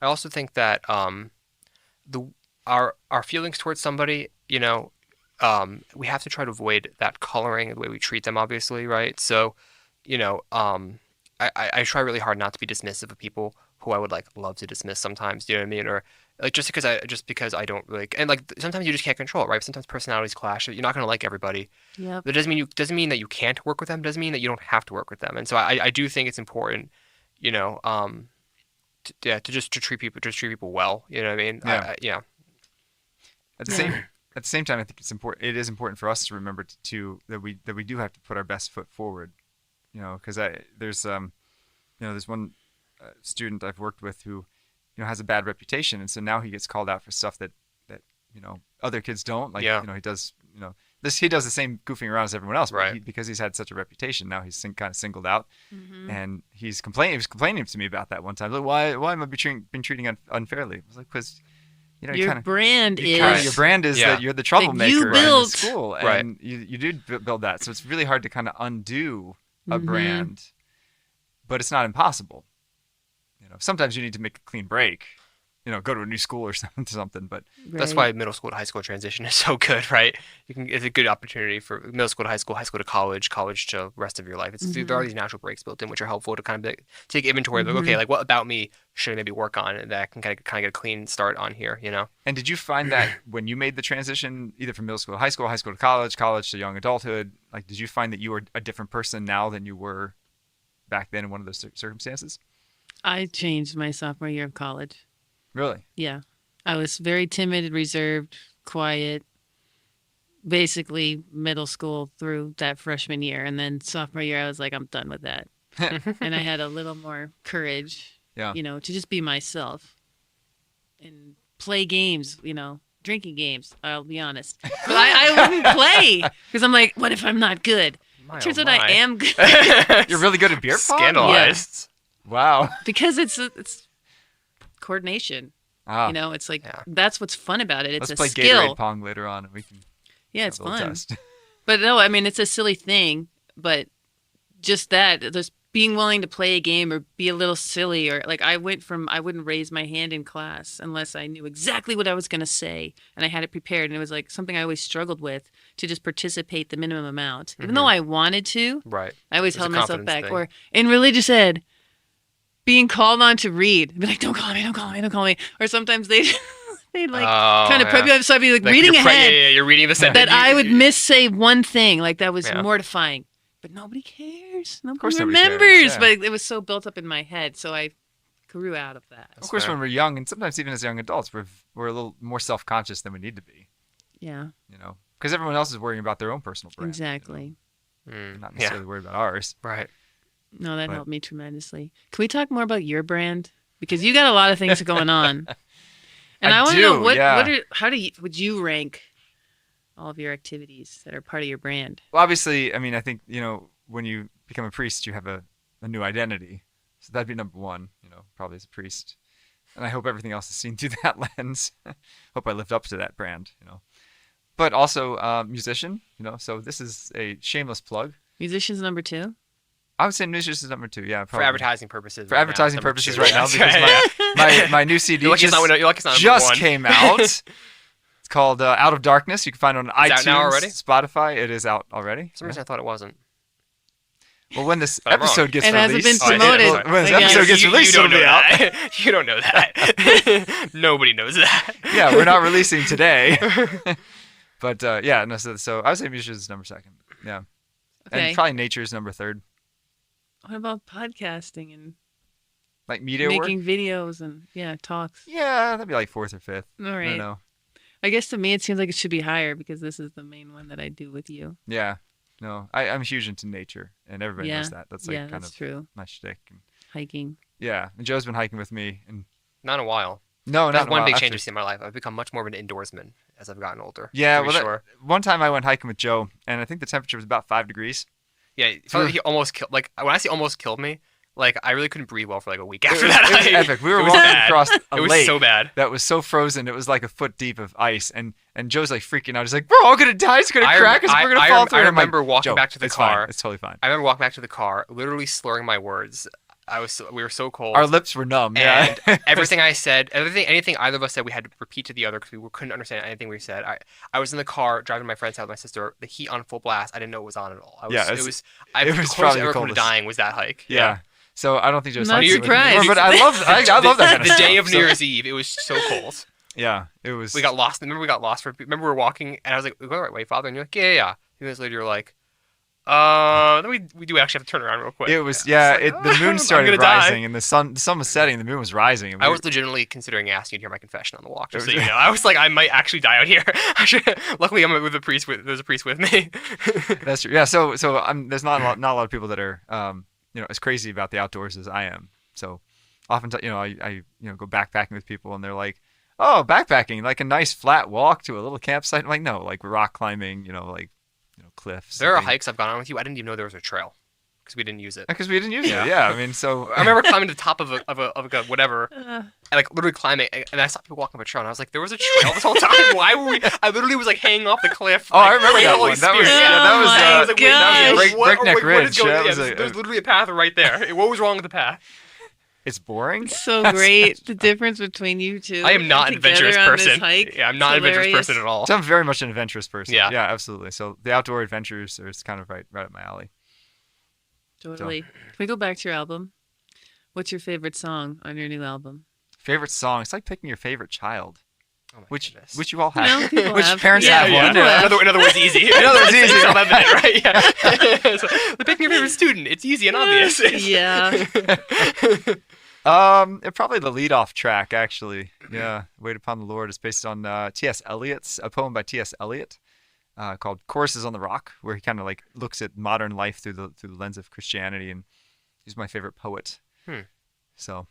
I also think that our feelings towards somebody, we have to try to avoid that coloring the way we treat them, obviously, right? So, I try really hard not to be dismissive of people who I would like love to dismiss sometimes. Do you know what I mean? Or like just because I don't really, and like sometimes you just can't control it, right? Sometimes personalities clash. You're not gonna like everybody. Yep. That doesn't mean that you can't work with them. Doesn't mean that you don't have to work with them. And so I do think it's important, to treat people well. You know what I mean? Yeah. Yeah. At the same time, I think it's important. It is important for us to remember that we do have to put our best foot forward. Because there's one student I've worked with who has a bad reputation, and so now he gets called out for stuff that other kids don't. Like Yeah. he does he does the same goofing around as everyone else, but Right. because he's had such a reputation, now he's kind of singled out, Mm-hmm. and he was complaining to me about that one time. Like, why am I being treated unfairly? I was like, because Your brand your is brand is Yeah. that you're the troublemaker in built. school, and Right. you did build that. So it's really hard to kind of undo a Mhm. brand, but it's not impossible. sometimes you need to make a clean break, go to a new school or something. But That's Right. why middle school to high school transition is so good, right? It's a good opportunity for middle school to high school to college, college to rest of your life. There are these natural breaks built in, which are helpful to kind of take inventory of like, okay, like what about me should I maybe work on and that I can kind of get a clean start on here, and did you find that when you made the transition, either from middle school to high school to college, college to young adulthood, like did you find that you were a different person now than you were back then in one of those circumstances? I changed my sophomore year of college. Really? Yeah. I was very timid, reserved, quiet, basically middle school through that freshman year. And then sophomore year, I was like, I'm done with that. And I had a little more courage, Yeah. to just be myself and play games, drinking games, I'll be honest. But I wouldn't play because I'm like, what if I'm not good? My, Turns oh out I my. am good You're really good at beer pong? Scandalized. Wow. because it's coordination. Ah, It's like, Yeah. that's what's fun about it. It's let's a play skill. Gatorade pong later on, and we can Yeah, it's have a little fun. test. But no, I mean, it's a silly thing, but just that, just being willing to play a game or be a little silly, or like I wouldn't raise my hand in class unless I knew exactly what I was going to say and I had it prepared. And it was like something I always struggled with, to just participate the minimum amount. Even though I wanted to, Right. I always It's a held myself confidence back. thing. Or in religious ed, being called on to read, be like, don't call me, don't call me, don't call me. Or sometimes they'd like kind of prep you up, so I'd be like reading ahead. Yeah, you're reading the sentence. That I would miss say one thing, like that was Yeah. mortifying. But nobody cares. Nobody course nobody remembers. cares, yeah. But it was so built up in my head, so I grew out of that. Of course, fair. when we're young, and sometimes even as young adults, we're a little more self-conscious than we need to be. Yeah, Because everyone else is worrying about their own personal brand. exactly. Not Yeah. necessarily worried about ours. Right. No, that But- helped me tremendously. Can we talk more about your brand? Because you got a lot of things going on, and I I want to know do, yeah. would you rank all of your activities that are part of your brand? Well, obviously, I mean, I think when you become a priest, you have a new identity. So that'd be number one. Probably as a priest, and I hope everything else is seen through that lens. Hope I lived up to that brand. But also musician. So this is a shameless plug. Musician's number 2. I would say musician is number 2. Yeah, probably. For advertising purposes. For right now, advertising it's number purposes 2. right now, That's because right. my new CD You're lucky it's just, not number just 1. came out. It's called Out of Darkness. You can find it on iTunes, out now already? Spotify. It is out already. For some reason I thought it wasn't. Well, when this But I'm wrong. episode gets It hasn't released, been promoted. when this Again. episode gets released, you it'll don't be know out. that. You don't know that. Nobody knows that. Yeah, we're not releasing today. But yeah, no. So I would say musician is number 2. Yeah, Okay. and probably nature is number 3. What about podcasting and Like media work. making videos and talks? Yeah, that'd be like 4th or 5th. All I right. don't know. I guess to me it seems like it should be higher because this is the main one that I do with you. Yeah, no, I'm huge into nature, and everybody Yeah. knows that. That's like kind that's of true. my shtick. And, Hiking. yeah, and Joe's been hiking with me, and Not in a while. no, That's not one big after- change I've seen in my life. I've become much more of an indoorsman as I've gotten older. Yeah, to be well, sure. one time I went hiking with Joe, and I think the temperature was about 5 degrees. Yeah, it felt like he almost killed. Like when I say almost killed me, like I really couldn't breathe well for like a week after that. It was hike. epic. We were It was walking bad. across a It was lake so bad. that was so frozen. It was like a foot deep of ice, and Joe's like freaking out. He's like, "We're all gonna die. It's gonna crack us. We're gonna fall through." I And I'm like, remember walking "Joe, back to the it's fine. car. It's totally fine." I remember walking back to the car, literally slurring my words. We were so cold. Our lips were numb. and Yeah. everything I said, anything either of us said, we had to repeat to the other because we couldn't understand anything we said. I was in the car driving to my friend's house with my sister, the heat on full blast. I didn't know it was on at all. I was, Yeah, it was it the was closest probably I the ever come to coldest. dying was that hike. Yeah. So I don't think Joe's I'm not hiking with me surprised. anymore, but I love that kind of The day stuff. of New Year's Eve, it was so cold. Yeah, it was. We got lost. Remember we got lost. Remember we were walking, and I was like, "We go the right way, Father." And you're like, "Yeah." 2 minutes later, you're like, then we do actually have to turn around real quick. It was It's the like, moon I'm started gonna die. rising and the sun was setting. The moon was rising. And I we was legitimately considering asking you to hear my confession on the walk. Just so It you was- know, I was like, I might actually die out here. Luckily, I'm with a priest. There's a priest with me. That's true. Yeah. So there's not a lot of people that are as crazy about the outdoors as I am. So oftentimes I go backpacking with people and they're like, "Oh, backpacking, like a nice flat walk to a little campsite." I'm like, no, like rock climbing, cliffs. There are hikes I've gone on with you. I didn't even know there was a trail because we didn't use it. because we didn't use Yeah. it. Yeah. I mean, so I remember climbing to the top of a whatever, and like literally climbing, and I saw people walking up a trail, and I was like, there was a trail this whole time. Why were we? I literally was like hanging off the cliff. Oh, I like, remember praying that the Holy one. That was- Spirit. yeah, that was, Oh uh, my I was like, wait, gosh. Breakneck what is Ridge. going? That was There's literally a path right there. What was wrong with the path? It's boring. It's so great. The difference between you two. I am not an adventurous together on this person. hike. Yeah, I'm not an It's adventurous hilarious. person at all. So I'm very much an adventurous person. Yeah. Yeah, absolutely. So the outdoor adventures is kind of right up my alley. Totally. Can we go back to your album? What's your favorite song on your new album? Favorite song? It's like picking your favorite child, Oh my which goodness. you all You have. know, people Which have. parents Yeah, have yeah. one. People have. In other words, easy. In other words, easy. It's self-evident, right? Yeah. So, the picking your favorite student. It's easy and obvious. Yeah. Probably the lead-off track, actually. Yeah, "Wait Upon the Lord" is based on T.S. Eliot's a poem by T.S. Eliot called "Choruses on the Rock," where he kind of like looks at modern life through the lens of Christianity, and he's my favorite poet. So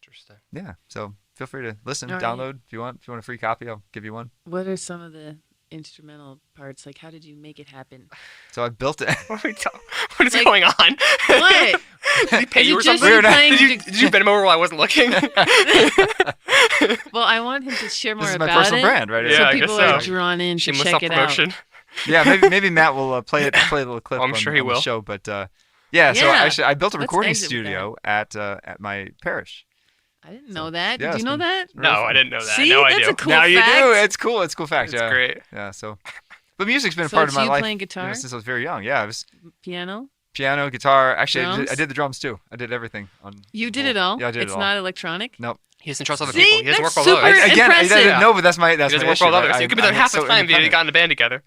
Interesting. yeah, so feel free to listen, All right. download if you want. If you want a free copy, I'll give you one. What are some of the instrumental parts? Like, how did you make it happen? So I built it. What is Like- going on? What? Did he pay Is you it or just something? you playing- Did you bend him over while I wasn't looking? Well, I want him to share more This is my about personal it. brand, right? Yeah, So I people guess are so. drawn in to Shameless check it out. self-promotion. Yeah, maybe Matt will play a little clip. I'm sure he on the will. show, but yeah. So Yeah. actually, I built a Let's recording exit with studio at my parish. I didn't know that. yeah, Did it's you know been- that? No, I didn't know that. See, no that's idea. a cool Now you fact. do. It's cool. It's a cool fact. That's Yeah. great. Yeah. So, but music's been a So part it's of my you life playing guitar? since I was very young. Yeah, it was Piano? piano, guitar. Actually, I Drums? did the drums too. I did everything. You did it all? Yeah, I did It's it all. not electronic? Nope. He doesn't trust other See? people. He doesn't work That's with super others. Again, I impressive. didn't know, but that's my He doesn't work issue. with others. right? You could be there I'm half the so time if you independent. got in a band together.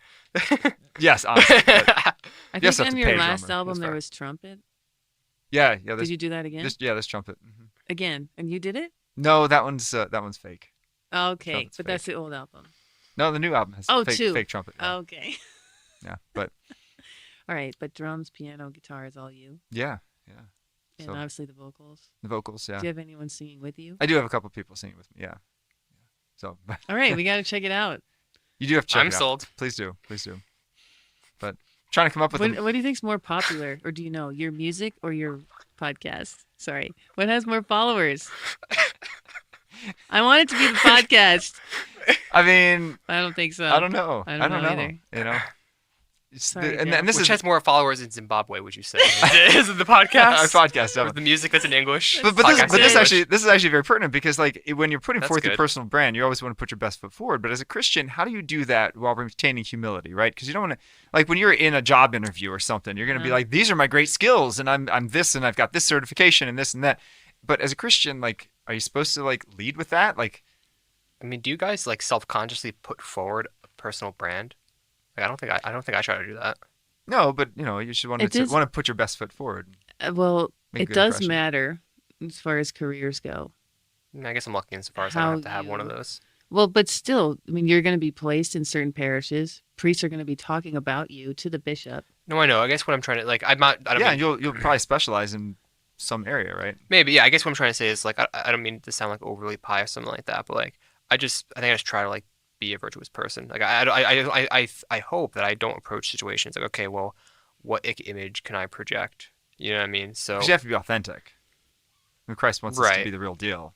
Yes, honestly. but- I You think also have on to your pay a last drummer. album That's there fair. was trumpet. yeah. Did This, you do that again? this trumpet. Again. And you did it? No, that one's fake. Okay. Trumpet's But that's the old album. No, the new album has Oh, fake, two. fake trumpet. Yeah. Okay. Yeah, but All right. But drums, piano, guitar is all you. yeah, And So- obviously the vocals. the vocals. Yeah, Do you have anyone singing with you? I do have a couple people singing with me. Yeah. So All right. We got to check it out. you do have to check I'm it out. sold. Please do. But trying to come up with What do you think's more popular? Or do you know your music or your podcast? Sorry. What has more followers? I want it to be the podcast. I mean, I don't think so. I don't know. I don't know know. either. You know. Sorry, and Dale. this Which is has more followers in Zimbabwe, would you say? Is it the podcast? our podcast. Or the music that's in English? But Podcast this in English. is actually very pertinent because like when you're putting That's forth your good. personal brand, you always want to put your best foot forward. But as a Christian, how do you do that while retaining humility, right? Because you don't want to like when you're in a job interview or something, you're going to be like, these are my great skills, and I'm this, and I've got this certification, and this and that. But as a Christian, like, are you supposed to like lead with that? Like, I mean, do you guys like self-consciously put forward a personal brand? Like, I don't think I try to do that. no, but you know, you should want It to is- want to put your best foot forward. Well, Make a it good does impression. matter as far as careers go. I mean, I guess I'm lucky insofar as I How don't have to have one of you- those. Well, but still, I mean, you're going to be placed in certain parishes. Priests are going to be talking about you to the bishop. No, I know. I guess what I'm trying to like, I'm not. I don't Yeah, mean, and you'll probably specialize in some area, right? maybe. Yeah, I guess what I'm trying to say is like, I don't mean to sound like overly pious or something like that, but like, I think I just try to like be a virtuous person. Like, I hope that I don't approach situations like, okay, well, what image can I project? You know what I mean? So 'Cause you have to be authentic. I mean, Christ wants us to Right. be the real deal.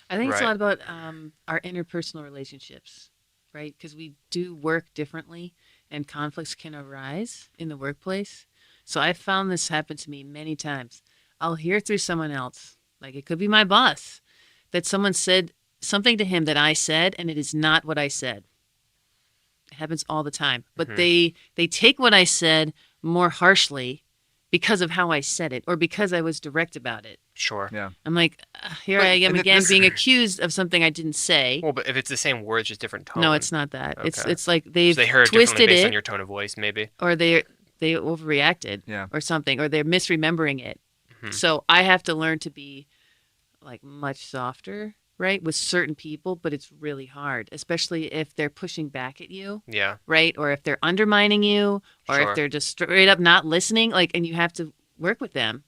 I think it's a Right. lot about our interpersonal relationships, right? Because we do work differently and conflicts can arise in the workplace. So I found this happen to me many times. I'll hear through someone else, like it could be my boss, that someone said something to him that I said, and it is not what I said. It happens all the time. But they take what I said more harshly because of how I said it or because I was direct about it. sure. Yeah. I'm like, here But- I am and again this- being accused of something I didn't say. Well, but if it's the same words, just different tone. No, it's not that. Okay. It's like they've So they heard it differently twisted based it, on your tone of voice, maybe. or they overreacted, Yeah. or something, or they're misremembering it. Mhm. So I have to learn to be like much softer, right, with certain people. But it's really hard, especially if they're pushing back at you, Yeah. right, or if they're undermining you, or Sure. if they're just straight up not listening. Like, and you have to work with them.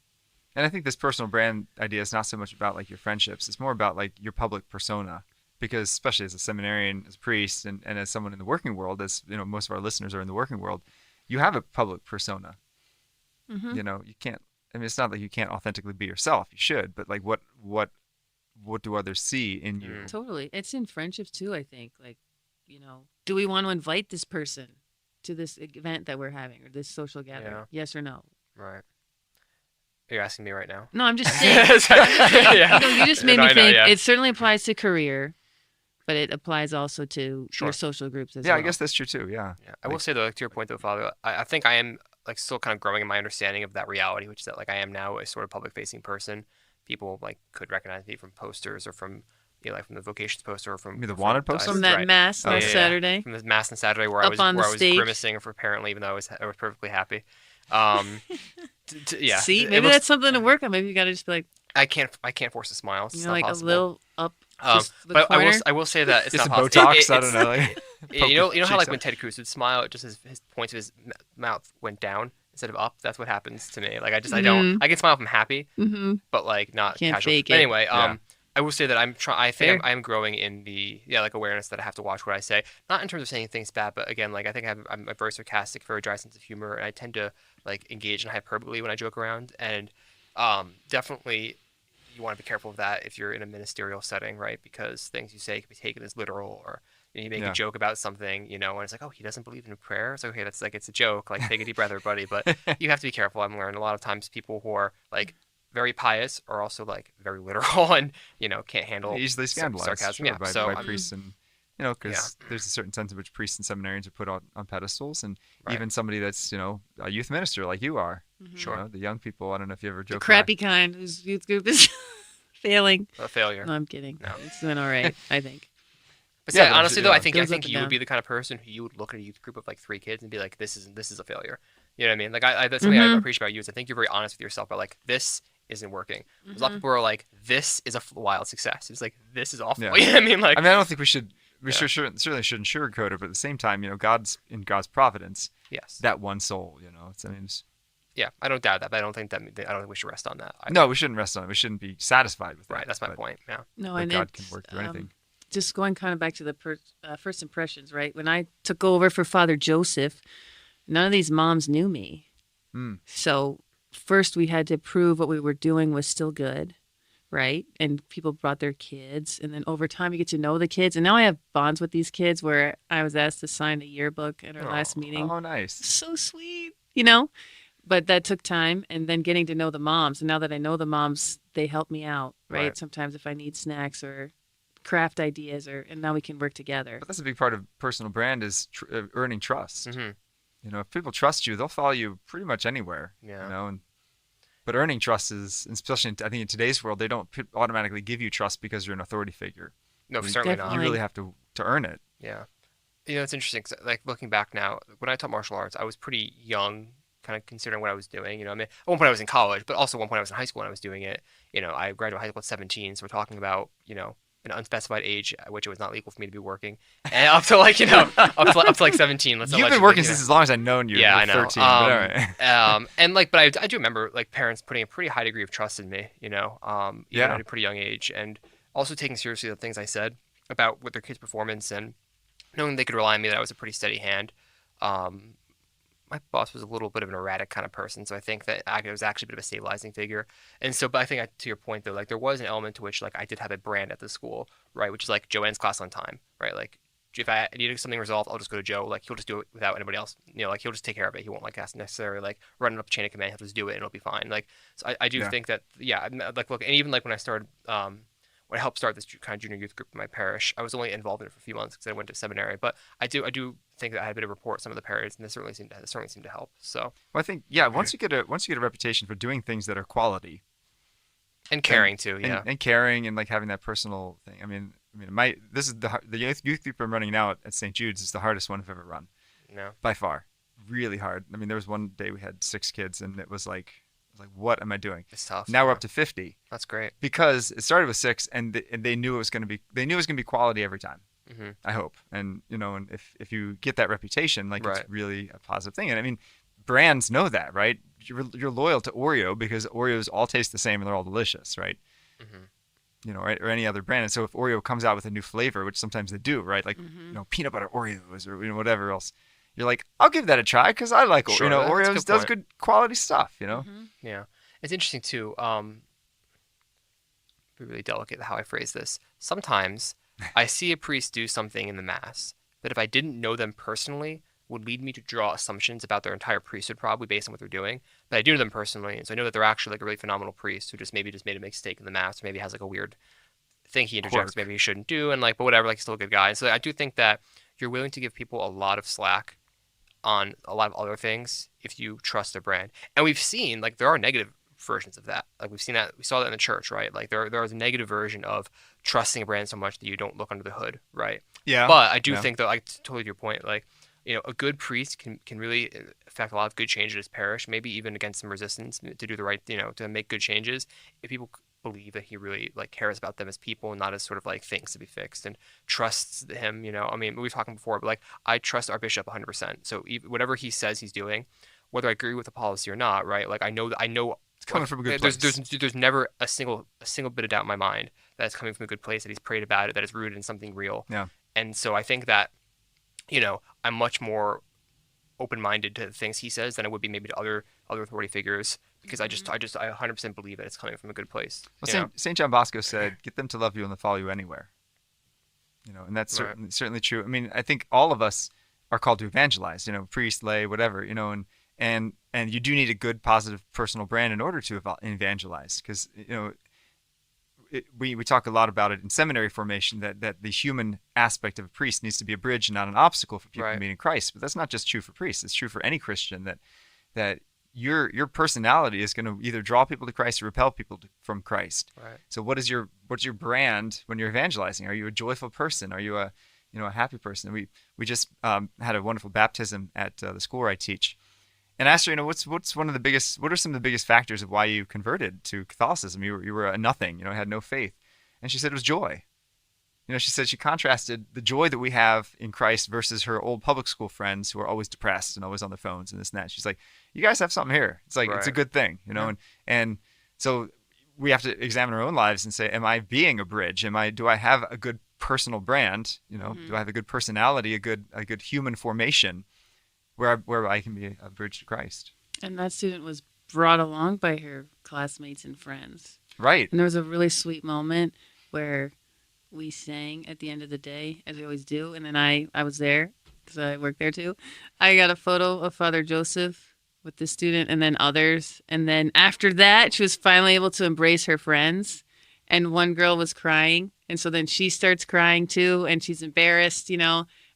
And I think this personal brand idea is not so much about like your friendships. It's more about like your public persona. Because especially as a seminarian, as a priest, and as someone in the working world, as you know, most of our listeners are in the working world, you have a public persona. Mhm. You know, you can't. I mean, it's not that you can't authentically be yourself. You should, but like, what do others see in you? Mm. Totally. It's in friendships too, I think. Like, do we want to invite this person to this event that we're having or this social gathering? Yeah. Yes or no? Right. You're asking me right now. No, I'm just saying. Yeah. No, you just made No, me I know, think. yeah. It certainly applies to career, but it applies also to Sure. your social groups as Yeah, well. I guess that's true too. Yeah. Yeah, I will say though, like, to your point though, Fabio, I think I am like still kind of growing in my understanding of that reality, which is that like I am now a sort of public facing person. People like could recognize me from posters or from like from the vocations poster or You mean the wanted poster? From that right. mass Oh, last yeah. Saturday. From the Mass on Saturday where Up on the I was stage. grimacing for apparently even though I was perfectly happy. Um, yeah. See, it maybe was- that's something to work on. Maybe you got to just be like, I can't force a smile. It's not like possible. a little up Um, just the but corner. I will say that it's Just not a possible. Botox. I It's- don't know. Like, you know how cheeks like up. when Ted Cruz would smile, just his points of his mouth went down instead of up. That's what happens to me. Like I don't. I can smile if I'm happy, Mm-hmm. but like not Can't casual. fake But it. anyway, Yeah. I will say that I think Fair. I'm growing in the like awareness that I have to watch what I say. Not in terms of saying things bad, but again, like I think I'm a very sarcastic, very dry sense of humor, and I tend to like engage in hyperbole when I joke around. And definitely, you want to be careful of that if you're in a ministerial setting, right? Because things you say can be taken as literal, or you make Yeah. a joke about something, and it's like, oh, he doesn't believe in prayer. It's like, okay, that's like it's a joke. Like take a deep breath, everybody. But you have to be careful. I've learned a lot of times people who are like very pious are also like very literal and can't handle easily scandalized sarcasm. sure, Yeah, by, so by I'm- priests, and because there's a certain sense in which priests and seminarians are put on pedestals, and Right. even somebody that's a youth minister like you are. Sure. The young people. I don't know if you ever The joke. crappy kind whose youth group is failing. a failure. No, I'm kidding. No. It's doing all right, I think. But Yeah, yeah, but I'm honestly sure- though, yeah. I think Goes up and you would down. be the kind of person who you would look at a youth group of like 3 kids and be like, this is a failure. You know what I mean? Like that's something I Mhm. appreciate about you is I think you're very honest with yourself about like this isn't working. There's a lot of Mhm. people who are like, this is a wild success. It's like this is awful. Yeah. You know what I mean? Like I don't think we should. We Yeah. certainly shouldn't sugarcoat it, but at the same time, God's providence. yes. That one soul, Yeah, I don't doubt that, but I don't think we should rest on that. no, we shouldn't rest on it. We shouldn't be satisfied with that. Right, that's my but- point. Yeah. No, But and God it's, can work through anything. just going kind of back to the first impressions, right? When I took over for Father Joseph, none of these moms knew me. Mm. So first we had to prove what we were doing was still good, right? And people brought their kids. And then over time you get to know the kids. And now I have bonds with these kids where I was asked to sign a yearbook at our last meeting. Oh, nice. So sweet, But that took time. And then getting to know the moms. And now that I know the moms, they help me out, right? Right. Sometimes if I need snacks or craft ideas, and now we can work together. But that's a big part of personal brand is earning trust. Mm-hmm. If people trust you, they'll follow you pretty much anywhere. Yeah. But earning trust is, especially I think in today's world, they don't automatically give you trust because you're an authority figure. No, You- certainly Definitely. not. You really have to earn it. Yeah. It's interesting 'cause, like looking back now, when I taught martial arts, I was pretty young, kind of considering what I was doing. I mean, at one point I was in college, but also at one point I was in high school when I was doing it. I graduated high school at 17, so we're talking about, an unspecified age at which it was not legal for me to be working, and up to like, up to like 17. Let's You've been allegedly, working since as long as I've known you. Yeah, You're I know. 13, but all right. And like, but I do remember like parents putting a pretty high degree of trust in me, even Yeah. at a pretty young age, and also taking seriously the things I said about with their kids' performance and knowing they could rely on me that I was a pretty steady hand. My boss was a little bit of an erratic kind of person, so I think that I was actually a bit of a stabilizing figure. And so, but I think to your point though, like there was an element to which like I did have a brand at the school, right? Which is like Joe ends class on time, right? Like if I needed something resolved, I'll just go to Joe. Like he'll just do it without anybody else. Like he'll just take care of it. He won't like ask necessarily like run it up the chain of command. He'll just do it and it'll be fine. Like so I do Yeah. think that like look, and even like when I started when I helped start this kind of junior youth group in my parish, I was only involved in it for a few months because I went to seminary. But I do think that I had a bit of rapport with some of the parents, and this certainly seemed to help. So Well, I think once you get a reputation for doing things that are quality and caring too, and, yeah. and caring and like having that personal thing. I mean, this is the youth group I'm running now at St. Jude's is the hardest one I've ever run No. by far. Really hard. I mean, there was one day we had 6 kids, and it was like, what am I doing? It's tough. Now we're up to 50 That's great. because it started with 6, and they knew it was going to be quality every time. Mm-hmm. I hope, and and if you get that reputation, like Right. it's really a positive thing. And I mean, brands know that, right? You're loyal to Oreo because Oreos all taste the same and they're all delicious, right? Mm-hmm. Or any other brand. And so if Oreo comes out with a new flavor, which sometimes they do, right? Like Mhm. peanut butter Oreos or whatever else, you're like, I'll give that a try because I like Sure, that's a Oreos good does point. good quality stuff. Mhm. Yeah. It's interesting too. Be really delicate how I phrase this. Sometimes I see a priest do something in the mass that if I didn't know them personally would lead me to draw assumptions about their entire priesthood, probably based on what they're doing. But I do know them personally, and so I know that they're actually like a really phenomenal priest who just maybe just made a mistake in the mass, or maybe has like a weird thing he interjects Quirk. maybe he shouldn't do, and like, but whatever, like he's still a good guy. And so I do think that you're willing to give people a lot of slack on a lot of other things if you trust their brand. And we've seen like there are negative versions of that. Like we've seen that, we saw that in the church, right? Like there is a negative version of trusting a brand so much that you don't look under the hood, right? Yeah. But I do Yeah. think that, like, totally to your point, like, a good priest can really affect a lot of good change in his parish, maybe even against some resistance to do the right, to make good changes if people believe that he really like cares about them as people and not as sort of like things to be fixed, and trusts him. I mean, we've talked before, but like I trust our bishop 100%. So whatever he says he's doing, whether I agree with the policy or not, right? Like I know It's coming from a good there's place. there's never a single bit of doubt in my mind that it's coming from a good place, that he's prayed about it, that it's rooted in something real. Yeah. And so I think that, I'm much more open-minded to the things he says than I would be maybe to other authority figures, because I 100% believe that it's coming from a good place. Well, Saint John Bosco said, "Get them to love you and they'll follow you anywhere." And that's Right. certainly true. I mean, I think all of us are called to evangelize. Priest, lay, whatever. And you do need a good, positive personal brand in order to evangelize, because we talk a lot about it in seminary formation, that the human aspect of a priest needs to be a bridge and not an obstacle for people Right. meeting Christ. But that's not just true for priests; it's true for any Christian, that your personality is going to either draw people to Christ or repel people from Christ. Right. So what's your brand when you're evangelizing? Are you a joyful person? Are you a happy person? We just had a wonderful baptism at the school where I teach. And I asked her, what are some of the biggest factors of why you converted to Catholicism? You were a nothing, had no faith. And she said it was joy. She said she contrasted the joy that we have in Christ versus her old public school friends who are always depressed and always on their phones and this and that. She's like, you guys have something here. It's like, It's a Right. good thing, Yeah. and so we have to examine our own lives and say, am I being a bridge? Do I have a good personal brand? Do I have a good personality, a good human formation where I can be a bridge to Christ? And that student was brought along by her classmates and friends. Right. And there was a really sweet moment where we sang at the end of the day, as we always do. And then I was there because I work there too. I got a photo of Father Joseph with the student and then others. And then after that, she was finally able to embrace her friends. And one girl was crying. And so then she starts crying too. And she's embarrassed, And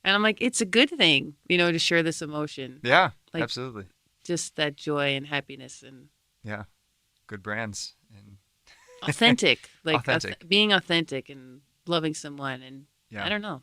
I'm like, it's a good thing, to share this emotion. Yeah, Like- absolutely. Just that joy and happiness and Yeah. Good brands. And authentic. Like Authentic. being authentic and loving someone. And yeah. I don't know,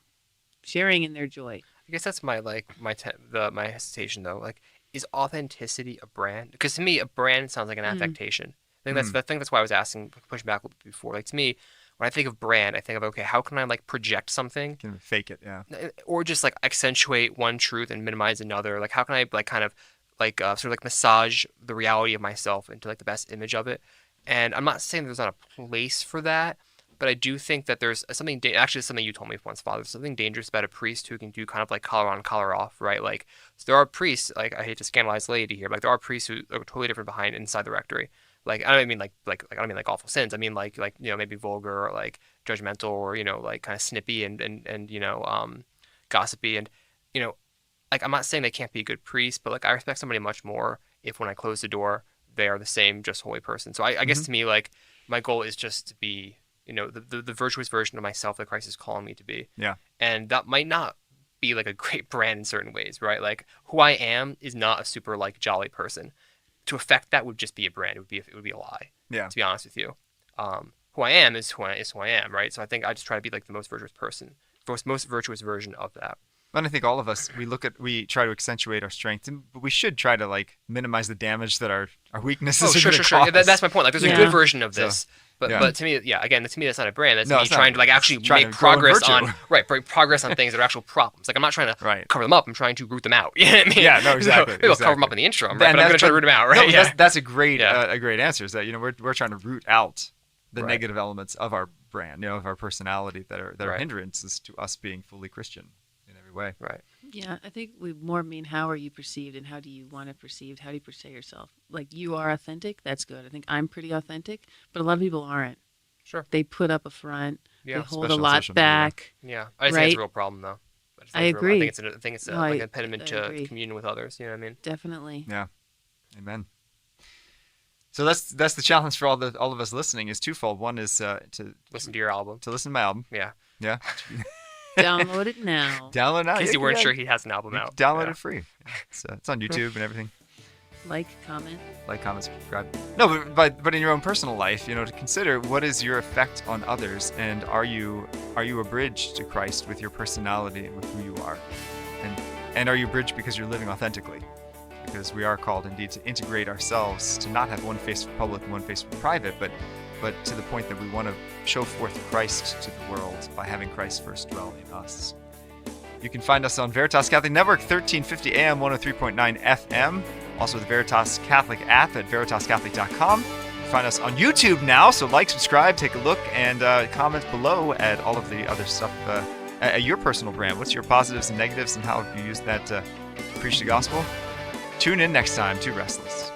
sharing in their joy. I guess that's my my hesitation though. Like, is authenticity a brand? Because to me, a brand sounds like an affectation. I think that's why I was asking, pushing back a little bit before. Like to me, when I think of brand, I think of, okay, how can I like project something, Can fake it, yeah. or just like accentuate one truth and minimize another? Like how can I like kind of like sort of like massage the reality of myself into like the best image of it? And I'm not saying there's not a place for that, but I do think that there's something, actually it's something you told me once, Father, there's something dangerous about a priest who can do kind of like collar on, collar off, right? Like, so there are priests, like, I hate to scandalize laity here, but like there are priests who are totally different behind inside the rectory. Like, I don't mean like I don't mean like awful sins. I mean like maybe vulgar or like judgmental or like kind of snippy and gossipy and like I'm not saying they can't be a good priest, but like I respect somebody much more if when I close the door they are the same just holy person. So I guess to me, like, my goal is just to be the virtuous version of myself that Christ is calling me to be. Yeah. And that might not be like a great brand in certain ways, right? Like who I am is not a super like jolly person. To affect that would just be a brand. It would be a lie. Yeah. To be honest with you, who I am is who I am, right? So I think I just try to be like the most virtuous person, most virtuous version of that. And I think all of us, we try to accentuate our strengths, but we should try to like minimize the damage that our weaknesses Oh, are sure. gonna Yeah, cause. that's my point. Like, there's a Yeah. good version of So, this, but yeah. but to me, yeah, again, to me, that's not a brand. That's No, me it's not. trying to like It's actually trying make to grow in progress virtue. on progress on things that are actual problems. Like, I'm not trying to Right. cover them up. I'm trying to root them out. You know what I mean? Yeah, no, exactly, Maybe I'll cover them exactly. up in the interim, And right? But I'm going to that's- try to root them out, right? No, Yeah. that's a great Yeah. a great answer. Is that we're trying to root out the Right. negative elements of our brand, of our personality that are Right. hindrances to us being fully Christian in every way. Right. Yeah, I think we more mean how are you perceived and how do you want to perceived? How do you portray yourself? Like you are authentic, that's good. I think I'm pretty authentic, but a lot of people aren't. Sure. They put up a front. Yeah. They hold a especially on lot social media. back. Yeah. I just think it's a Right. real problem, though. I agree. I think it's No, like I- an impediment I to agree. communion with others. You know what I mean? Definitely. Yeah. Amen. So that's the challenge for all of us listening is twofold. One is to Listen to your album. listen to my album. Yeah. Yeah. Download it now. Download now. In case Yeah, you weren't yeah. sure he has an album You out. can download Yeah. it free. It's on YouTube and everything. Like, comment. Like, comment, subscribe. No, but in your own personal life, to consider what is your effect on others, and are you a bridge to Christ with your personality and with who you are, and are you a bridge because you're living authentically? Because we are called indeed to integrate ourselves, to not have one face for public and one face for private, but to the point that we want to show forth Christ to the world by having Christ first dwell in us. You can find us on Veritas Catholic Network, 1350 AM, 103.9 FM. Also the Veritas Catholic app at veritascatholic.com. You can find us on YouTube now, so like, subscribe, take a look, and comment below at all of the other stuff, at your personal brand. What's your positives and negatives, and how have you used that to preach the gospel? Tune in next time to Restless.